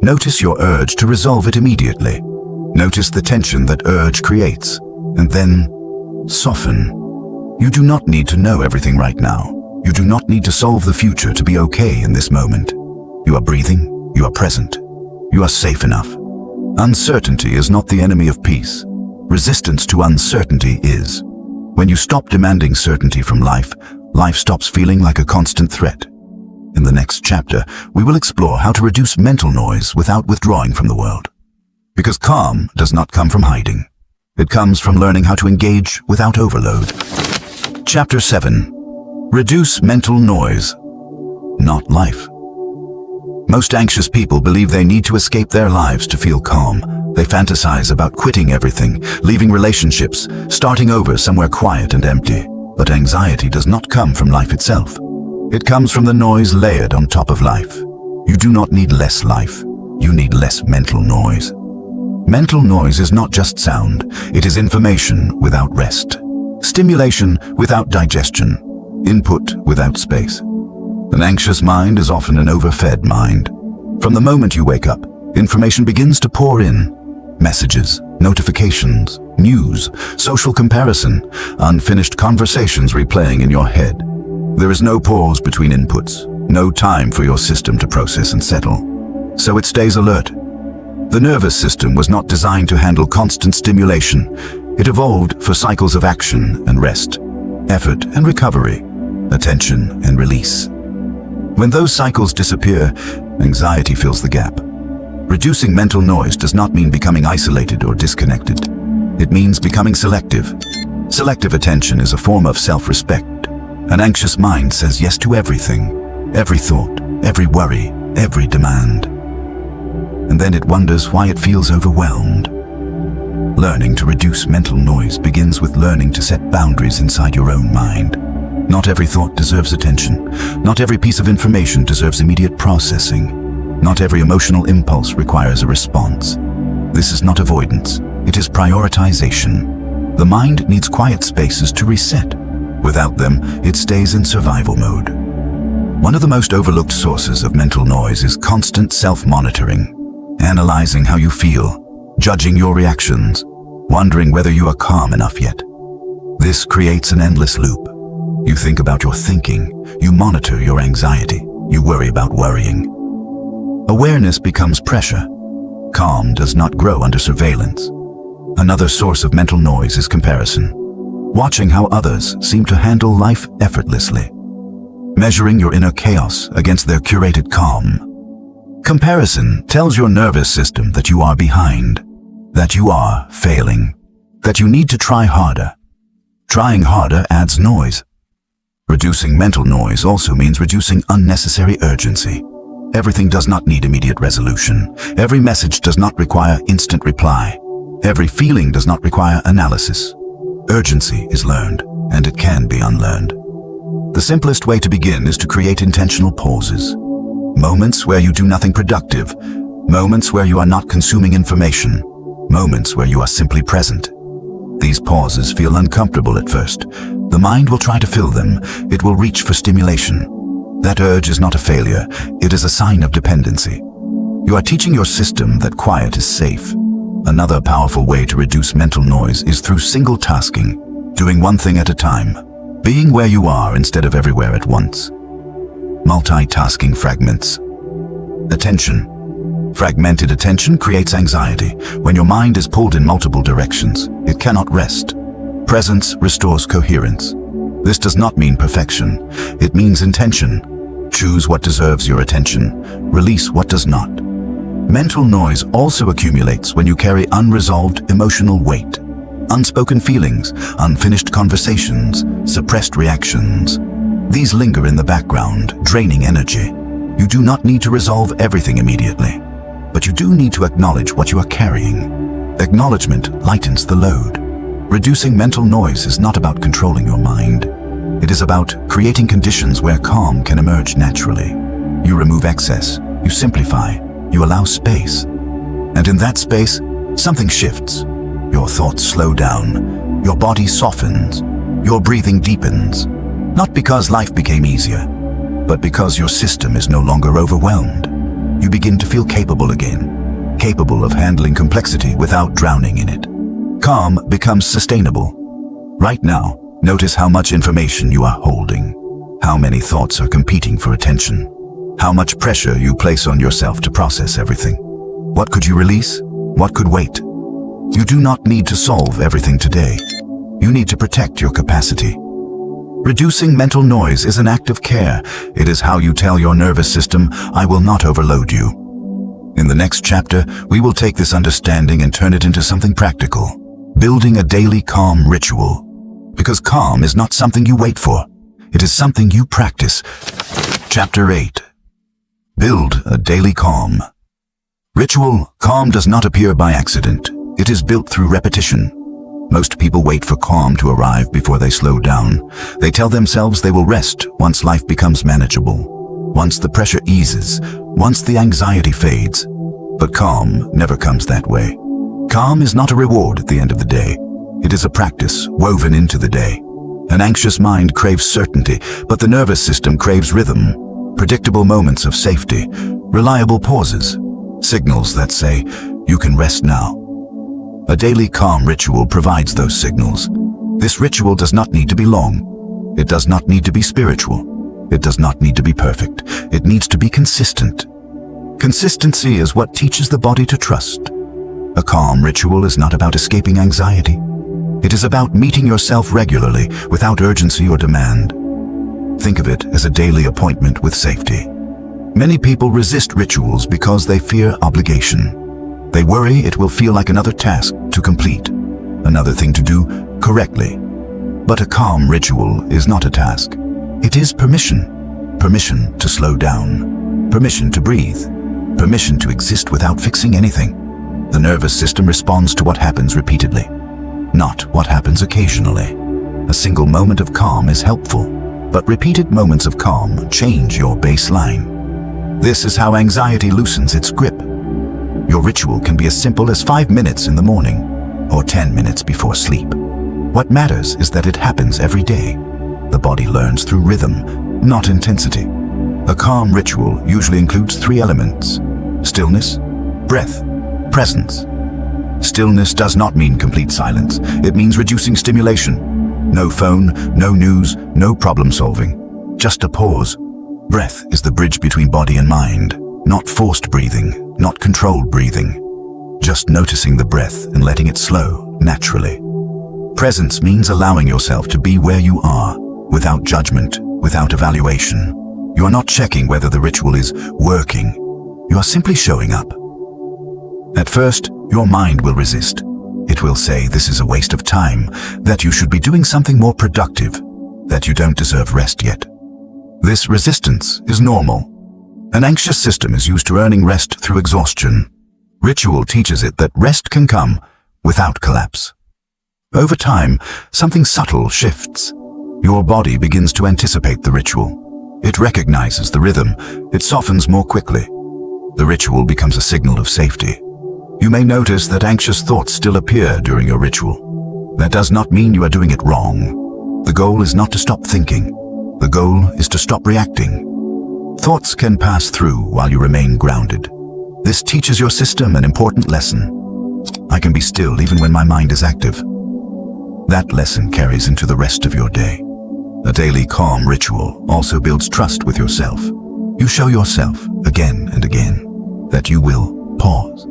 Speaker 1: Notice your urge to resolve it immediately. Notice the tension that urge creates, and then soften. You do not need to know everything right now. You do not need to solve the future to be okay in this moment. You are breathing, you are present, you are safe enough. Uncertainty is not the enemy of peace. Resistance to uncertainty is. When you stop demanding certainty from life, life stops feeling like a constant threat. In the next chapter, we will explore how to reduce mental noise without withdrawing from the world. Because calm does not come from hiding. It comes from learning how to engage without overload. Chapter 7. Reduce mental noise, not life. Most anxious people believe they need to escape their lives to feel calm. They fantasize about quitting everything, leaving relationships, starting over somewhere quiet and empty. But anxiety does not come from life itself. It comes from the noise layered on top of life. You do not need less life. You need less mental noise. Mental noise is not just sound. It is information without rest. Stimulation without digestion. Input without space. An anxious mind is often an overfed mind. From the moment you wake up, information begins to pour in. Messages, notifications, news, social comparison, unfinished conversations replaying in your head. There is no pause between inputs, no time for your system to process and settle. So it stays alert. The nervous system was not designed to handle constant stimulation. It evolved for cycles of action and rest, effort and recovery, attention and release. When those cycles disappear, anxiety fills the gap. Reducing mental noise does not mean becoming isolated or disconnected. It means becoming selective. Selective attention is a form of self-respect. An anxious mind says yes to everything, every thought, every worry, every demand. And then it wonders why it feels overwhelmed. Learning to reduce mental noise begins with learning to set boundaries inside your own mind. Not every thought deserves attention. Not every piece of information deserves immediate processing. Not every emotional impulse requires a response. This is not avoidance. It is prioritization. The mind needs quiet spaces to reset. Without them, it stays in survival mode. One of the most overlooked sources of mental noise is constant self-monitoring, analyzing how you feel, judging your reactions, wondering whether you are calm enough yet. This creates an endless loop. You think about your thinking, you monitor your anxiety, you worry about worrying. Awareness becomes pressure. Calm does not grow under surveillance. Another source of mental noise is comparison. Watching how others seem to handle life effortlessly. Measuring your inner chaos against their curated calm. Comparison tells your nervous system that you are behind, that you are failing, that you need to try harder. Trying harder adds noise. Reducing mental noise also means reducing unnecessary urgency. Everything does not need immediate resolution. Every message does not require instant reply. Every feeling does not require analysis. Urgency is learned, and it can be unlearned. The simplest way to begin is to create intentional pauses. Moments where you do nothing productive. Moments where you are not consuming information. Moments where you are simply present. These pauses feel uncomfortable at first. The mind will try to fill them. It will reach for stimulation. That urge is not a failure. It is a sign of dependency. You are teaching your system that quiet is safe. Another powerful way to reduce mental noise is through single tasking, doing one thing at a time, being where you are instead of everywhere at once. Multitasking fragments attention. Fragmented attention creates anxiety. When your mind is pulled in multiple directions, it cannot rest. Presence restores coherence. This does not mean perfection. It means intention. Choose what deserves your attention. Release what does not. Mental noise also accumulates when you carry unresolved emotional weight. Unspoken feelings, unfinished conversations, suppressed reactions. These linger in the background, draining energy. You do not need to resolve everything immediately, but you do need to acknowledge what you are carrying. Acknowledgement lightens the load. Reducing mental noise is not about controlling your mind. It is about creating conditions where calm can emerge naturally. You remove excess, you simplify, you allow space. And in that space, something shifts. Your thoughts slow down, your body softens, your breathing deepens. Not because life became easier, but because your system is no longer overwhelmed. You begin to feel capable again, capable of handling complexity without drowning in it. Calm becomes sustainable. Right now, notice how much information you are holding, how many thoughts are competing for attention, how much pressure you place on yourself to process everything. What could you release? What could wait? You do not need to solve everything today. You need to protect your capacity. Reducing mental noise is an act of care. It is how you tell your nervous system, I will not overload you. In the next chapter, we will take this understanding and turn it into something practical. Building a daily calm ritual. Because calm is not something you wait for. It is something you practice. Chapter 8. Build a daily calm. Ritual, calm does not appear by accident. It is built through repetition. Most people wait for calm to arrive before they slow down. They tell themselves they will rest once life becomes manageable, once the pressure eases, once the anxiety fades. But calm never comes that way. Calm is not a reward at the end of the day. It is a practice woven into the day. An anxious mind craves certainty, but the nervous system craves rhythm, predictable moments of safety, reliable pauses, signals that say, you can rest now. A daily calm ritual provides those signals. This ritual does not need to be long. It does not need to be spiritual. It does not need to be perfect. It needs to be consistent. Consistency is what teaches the body to trust. A calm ritual is not about escaping anxiety. It is about meeting yourself regularly without urgency or demand. Think of it as a daily appointment with safety. Many people resist rituals because they fear obligation. They worry it will feel like another task to complete. another thing to do correctly. But a calm ritual is not a task. It is permission. Permission to slow down. Permission to breathe. Permission to exist without fixing anything. The nervous system responds to what happens repeatedly, not what happens occasionally. A single moment of calm is helpful, but repeated moments of calm change your baseline. This is how anxiety loosens its grip. Your ritual can be as simple as 5 minutes in the morning or 10 minutes before sleep. What matters is that it happens every day. The body learns through rhythm, not intensity. A calm ritual usually includes 3 elements: stillness, breath, presence. Stillness does not mean complete silence. It means reducing stimulation. No phone, no news, no problem solving. Just a pause. Breath is the bridge between body and mind. Not forced breathing, not controlled breathing. Just noticing the breath and letting it slow naturally. Presence means allowing yourself to be where you are, without judgment, without evaluation. You are not checking whether the ritual is working. You are simply showing up. At first, your mind will resist. It will say this is a waste of time, that you should be doing something more productive, that you don't deserve rest yet. This resistance is normal. An anxious system is used to earning rest through exhaustion. Ritual teaches it that rest can come without collapse. Over time, something subtle shifts. Your body begins to anticipate the ritual. It recognizes the rhythm. It softens more quickly. The ritual becomes a signal of safety. You may notice that anxious thoughts still appear during your ritual. That does not mean you are doing it wrong. The goal is not to stop thinking. The goal is to stop reacting. Thoughts can pass through while you remain grounded. This teaches your system an important lesson. I can be still even when my mind is active. That lesson carries into the rest of your day. A daily calm ritual also builds trust with yourself. You show yourself again and again that you will pause,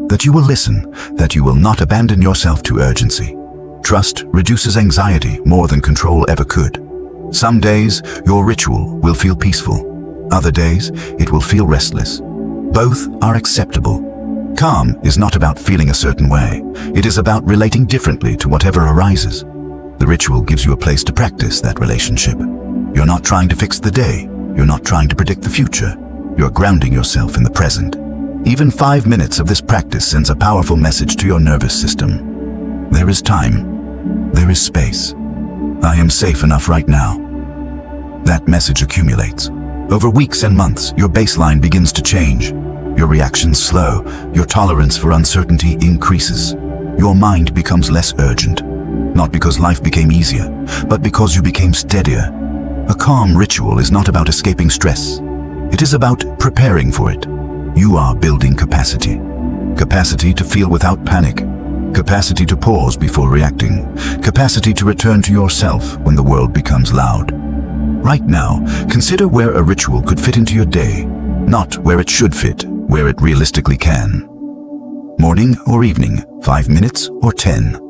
Speaker 1: that you will listen, that you will not abandon yourself to urgency. Trust reduces anxiety more than control ever could. Some days, your ritual will feel peaceful. Other days, it will feel restless. Both are acceptable. Calm is not about feeling a certain way. It is about relating differently to whatever arises. The ritual gives you a place to practice that relationship. You're not trying to fix the day. You're not trying to predict the future. You're grounding yourself in the present. Even 5 minutes of this practice sends a powerful message to your nervous system. There is time. There is space. I am safe enough right now. That message accumulates. Over weeks and months, your baseline begins to change. Your reactions slow. Your tolerance for uncertainty increases. Your mind becomes less urgent. Not because life became easier, but because you became steadier. A calm ritual is not about escaping stress. It is about preparing for it. You are building capacity. Capacity to feel without panic. Capacity to pause before reacting. Capacity to return to yourself when the world becomes loud. Right now, consider where a ritual could fit into your day, not where it should fit, where it realistically can. Morning or evening, 5 minutes or 10.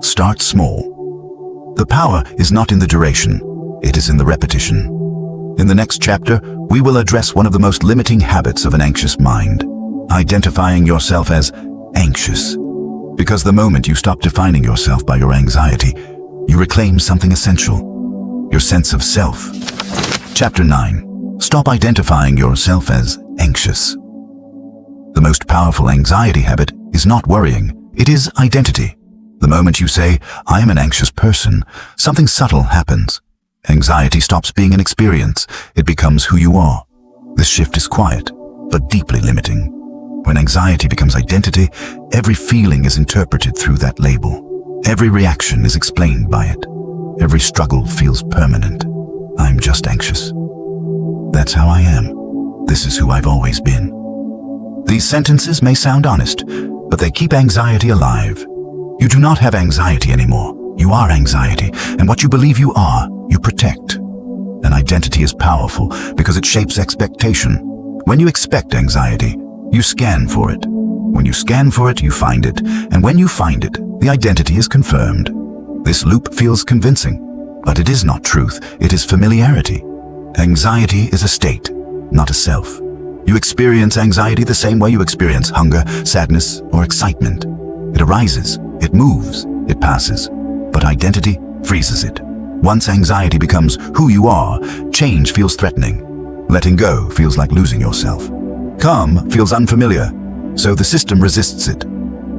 Speaker 1: Start small. The power is not in the duration, it is in the repetition. In the next chapter, we will address one of the most limiting habits of an anxious mind, identifying yourself as anxious. Because the moment you stop defining yourself by your anxiety, you reclaim something essential, your sense of self. Chapter 9. Stop identifying yourself as anxious. The most powerful anxiety habit is not worrying, it is identity. The moment you say, I am an anxious person, something subtle happens. Anxiety stops being an experience, it becomes who you are. This shift is quiet, but deeply limiting. When anxiety becomes identity, every feeling is interpreted through that label. Every reaction is explained by it. Every struggle feels permanent. I'm just anxious. That's how I am. This is who I've always been. These sentences may sound honest, but they keep anxiety alive. You do not have anxiety anymore. You are anxiety, and what you believe you are, you protect. An identity is powerful because it shapes expectation. When you expect anxiety, you scan for it. When you scan for it, you find it, and when you find it, the identity is confirmed. This loop feels convincing, but it is not truth, it is familiarity. Anxiety is a state, not a self. You experience anxiety the same way you experience hunger, sadness, or excitement. It arises It moves, it passes, but identity freezes it. Once anxiety becomes who you are, change feels threatening. Letting go feels like losing yourself. Calm feels unfamiliar, so the system resists it.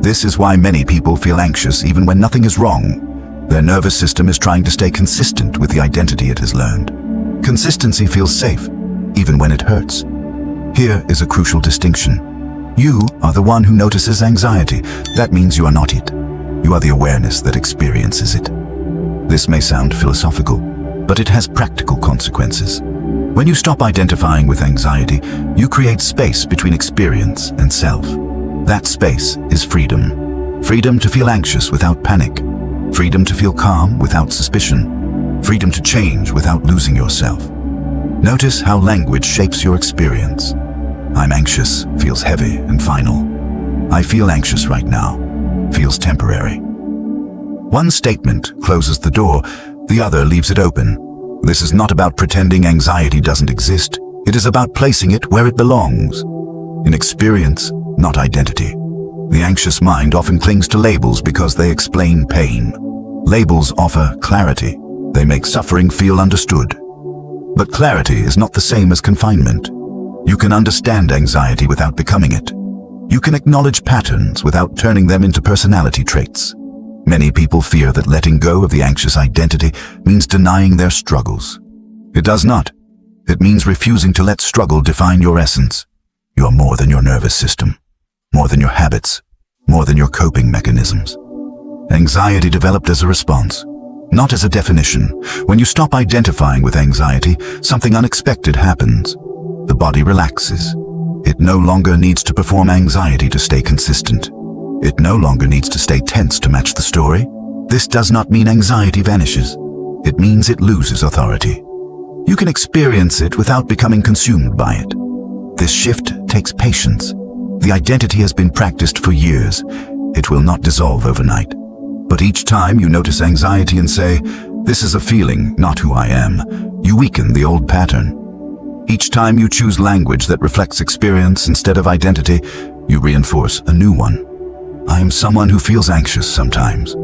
Speaker 1: This is why many people feel anxious even when nothing is wrong. Their nervous system is trying to stay consistent with the identity it has learned. Consistency feels safe, even when it hurts. Here is a crucial distinction. You are the one who notices anxiety. That means you are not it. You are the awareness that experiences it. This may sound philosophical, but it has practical consequences. When you stop identifying with anxiety, you create space between experience and self. That space is freedom. Freedom to feel anxious without panic. Freedom to feel calm without suspicion. Freedom to change without losing yourself. Notice how language shapes your experience. I'm anxious feels heavy and final. I feel anxious right now feels temporary. One statement closes the door, the other leaves it open. This is not about pretending anxiety doesn't exist. It is about placing it where it belongs. In experience, not identity. The anxious mind often clings to labels because they explain pain. Labels offer clarity. They make suffering feel understood. But clarity is not the same as confinement. You can understand anxiety without becoming it. You can acknowledge patterns without turning them into personality traits. Many people fear that letting go of the anxious identity means denying their struggles. It does not. It means refusing to let struggle define your essence. You are more than your nervous system, more than your habits, more than your coping mechanisms. Anxiety developed as a response, not as a definition. When you stop identifying with anxiety, something unexpected happens. The body relaxes. It no longer needs to perform anxiety to stay consistent. It no longer needs to stay tense to match the story. This does not mean anxiety vanishes. It means it loses authority. You can experience it without becoming consumed by it. This shift takes patience. The identity has been practiced for years. It will not dissolve overnight. But each time you notice anxiety and say, "This is a feeling, not who I am," you weaken the old pattern. Each time you choose language that reflects experience instead of identity, you reinforce a new one. I am someone who feels anxious sometimes.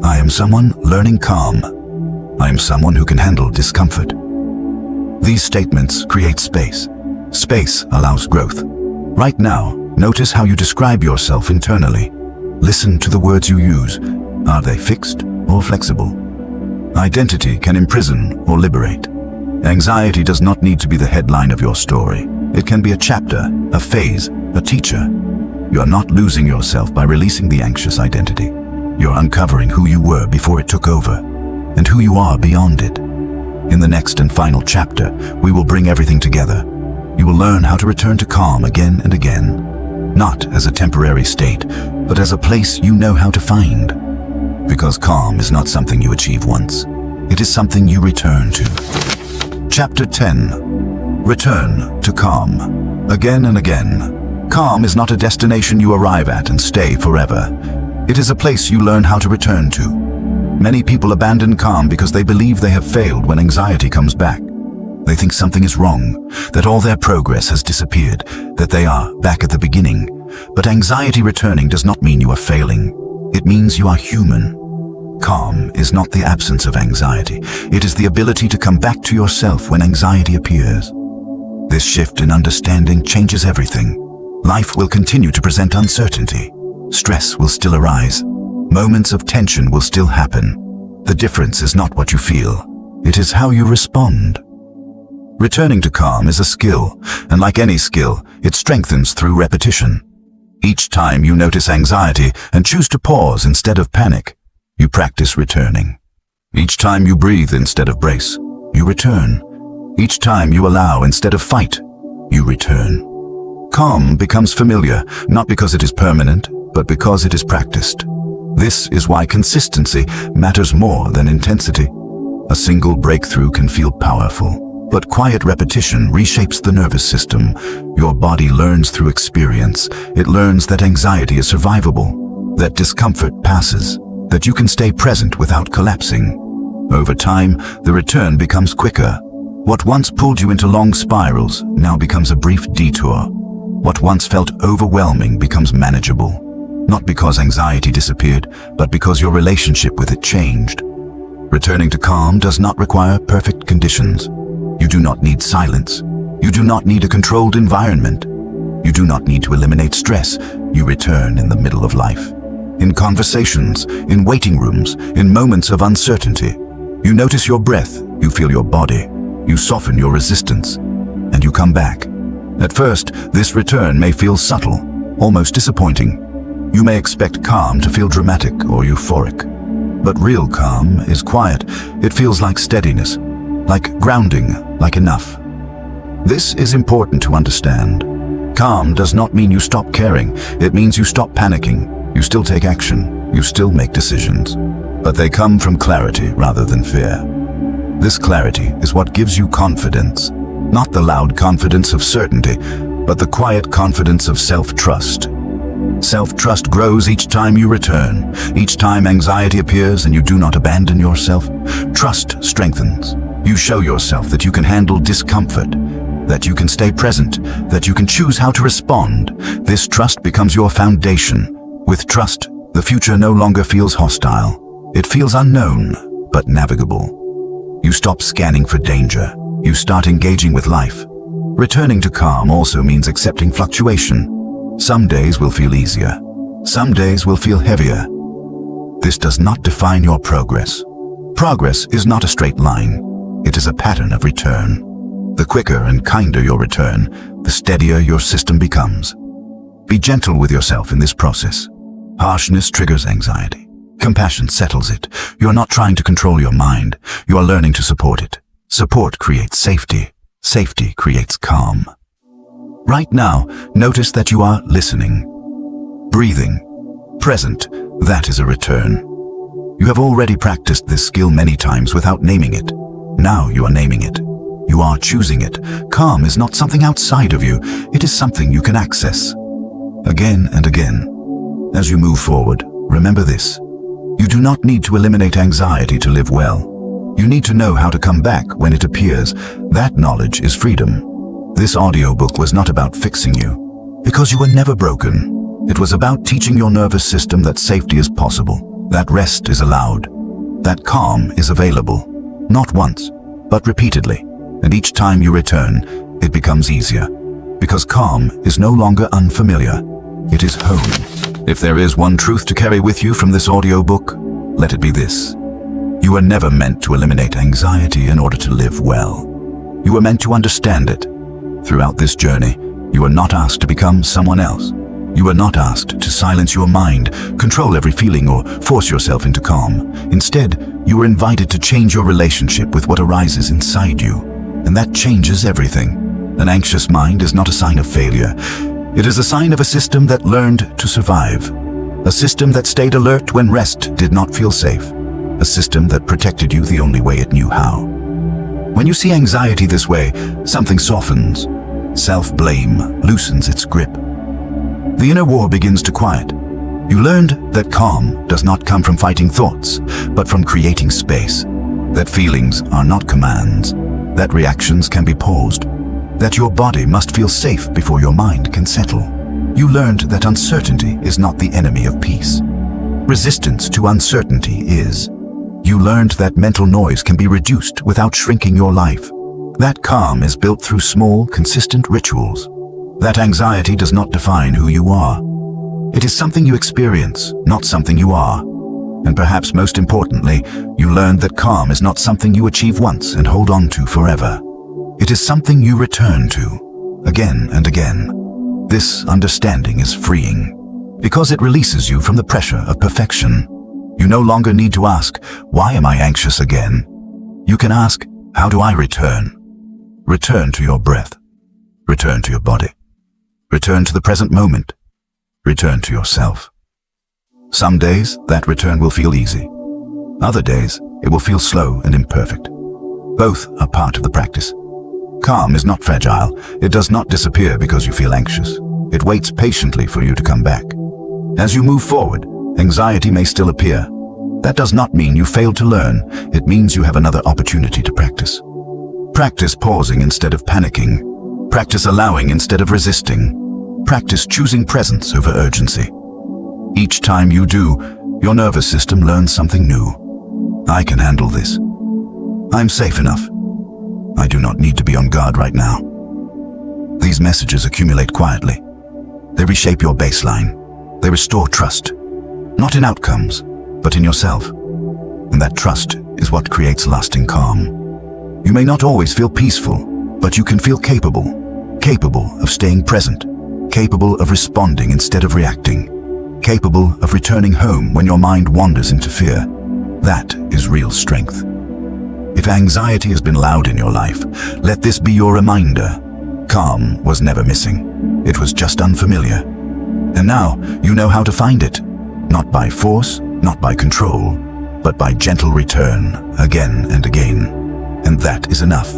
Speaker 1: I am someone learning calm. I am someone who can handle discomfort. These statements create space. Space allows growth. Right now, notice how you describe yourself internally. Listen to the words you use. Are they fixed or flexible? Identity can imprison or liberate. Anxiety does not need to be the headline of your story. It can be a chapter, a phase, a teacher. You are not losing yourself by releasing the anxious identity. You're uncovering who you were before it took over, and who you are beyond it. In the next and final chapter, we will bring everything together. You will learn how to return to calm again and again, not as a temporary state, but as a place you know how to find. Because calm is not something you achieve once. It is something you return to. Chapter 10. Return to calm. Again and again. Calm is not a destination you arrive at and stay forever. It is a place you learn how to return to. Many people abandon calm because they believe they have failed when anxiety comes back. They think something is wrong, that all their progress has disappeared, that they are back at the beginning. But anxiety returning does not mean you are failing. It means you are human. Calm is not the absence of anxiety. It is the ability to come back to yourself when anxiety appears. This shift in understanding changes everything. Life will continue to present uncertainty. Stress will still arise. Moments of tension will still happen. The difference is not what you feel. It is how you respond. Returning to calm is a skill, and like any skill, it strengthens through repetition. Each time you notice anxiety and choose to pause instead of panic, you practice returning. Each time you breathe instead of brace, you return. Each time you allow instead of fight, you return. Calm becomes familiar, not because it is permanent, but because it is practiced. This is why consistency matters more than intensity. A single breakthrough can feel powerful, but quiet repetition reshapes the nervous system. Your body learns through experience. It learns that anxiety is survivable, that discomfort passes, that you can stay present without collapsing. Over time, the return becomes quicker. What once pulled you into long spirals now becomes a brief detour. What once felt overwhelming becomes manageable. not because anxiety disappeared, but because your relationship with it changed. Returning to calm does not require perfect conditions. You do not need silence. You do not need a controlled environment. You do not need to eliminate stress. You return in the middle of life. In conversations, in waiting rooms, in moments of uncertainty. You notice your breath, you feel your body, you soften your resistance, and you come back. At first, this return may feel subtle, almost disappointing. You may expect calm to feel dramatic or euphoric. But real calm is quiet. It feels like steadiness, like grounding, like enough. This is important to understand. Calm does not mean you stop caring. It means you stop panicking. You still take action. You still make decisions. But they come from clarity rather than fear. This clarity is what gives you confidence. Not the loud confidence of certainty, but the quiet confidence of self-trust. Self-trust grows each time you return. Each time anxiety appears and you do not abandon yourself, trust strengthens. You show yourself that you can handle discomfort, that you can stay present, that you can choose how to respond. This trust becomes your foundation. With trust, the future no longer feels hostile. It feels unknown, but navigable. You stop scanning for danger. You start engaging with life. Returning to calm also means accepting fluctuation. Some days will feel easier. Some days will feel heavier. This does not define your progress. Progress is not a straight line. It is a pattern of return. The quicker and kinder your return, the steadier your system becomes. Be gentle with yourself in this process. Harshness triggers anxiety. Compassion settles it. You are not trying to control your mind. You are learning to support it. Support creates safety. Safety creates calm. Right now, notice that you are listening, breathing, present. That is a return. You have already practiced this skill many times without naming it. Now you are naming it. You are choosing it. Calm is not something outside of you. It is something you can access. Again and again. As you move forward, remember this. You do not need to eliminate anxiety to live well. You need to know how to come back when it appears. That knowledge is freedom. This audiobook was not about fixing you, because you were never broken. It was about teaching your nervous system that safety is possible, that rest is allowed, that calm is available. Not once, but repeatedly. And each time you return, it becomes easier. Because calm is no longer unfamiliar. It is home. If there is one truth to carry with you from this audiobook, let it be this. You were never meant to eliminate anxiety in order to live well. You were meant to understand it. Throughout this journey, you were not asked to become someone else. You were not asked to silence your mind, control every feeling, or force yourself into calm. Instead, you were invited to change your relationship with what arises inside you. And that changes everything. An anxious mind is not a sign of failure. It is a sign of a system that learned to survive. A system that stayed alert when rest did not feel safe. A system that protected you the only way it knew how. When you see anxiety this way, something softens. Self-blame loosens its grip. The inner war begins to quiet. You learned that calm does not come from fighting thoughts, but from creating space. That feelings are not commands. That reactions can be paused. That your body must feel safe before your mind can settle. You learned that uncertainty is not the enemy of peace. Resistance to uncertainty is. You learned that mental noise can be reduced without shrinking your life. That calm is built through small, consistent rituals. That anxiety does not define who you are. It is something you experience, not something you are. And perhaps most importantly, you learned that calm is not something you achieve once and hold on to forever. It is something you return to, again and again. This understanding is freeing, because it releases you from the pressure of perfection. You no longer need to ask, why am I anxious again? You can ask, how do I return? Return to your breath. Return to your body. Return to the present moment. Return to yourself. Some days, that return will feel easy. Other days, it will feel slow and imperfect. Both are part of the practice. Calm is not fragile. It does not disappear because you feel anxious. It waits patiently for you to come back. As you move forward, anxiety may still appear. That does not mean you failed to learn. It means you have another opportunity to practice. Practice pausing instead of panicking. Practice allowing instead of resisting. Practice choosing presence over urgency. Each time you do, your nervous system learns something new. I can handle this. I'm safe enough. I do not need to be on guard right now. These messages accumulate quietly. They reshape your baseline. They restore trust, not in outcomes, but in yourself. And that trust is what creates lasting calm. You may not always feel peaceful, but you can feel capable of staying present, capable of responding instead of reacting, capable of returning home when your mind wanders into fear. That is real strength. If anxiety has been loud in your life, let this be your reminder. Calm was never missing. It was just unfamiliar. And now you know how to find it. Not by force, not by control, but by gentle return, again and again. And that is enough.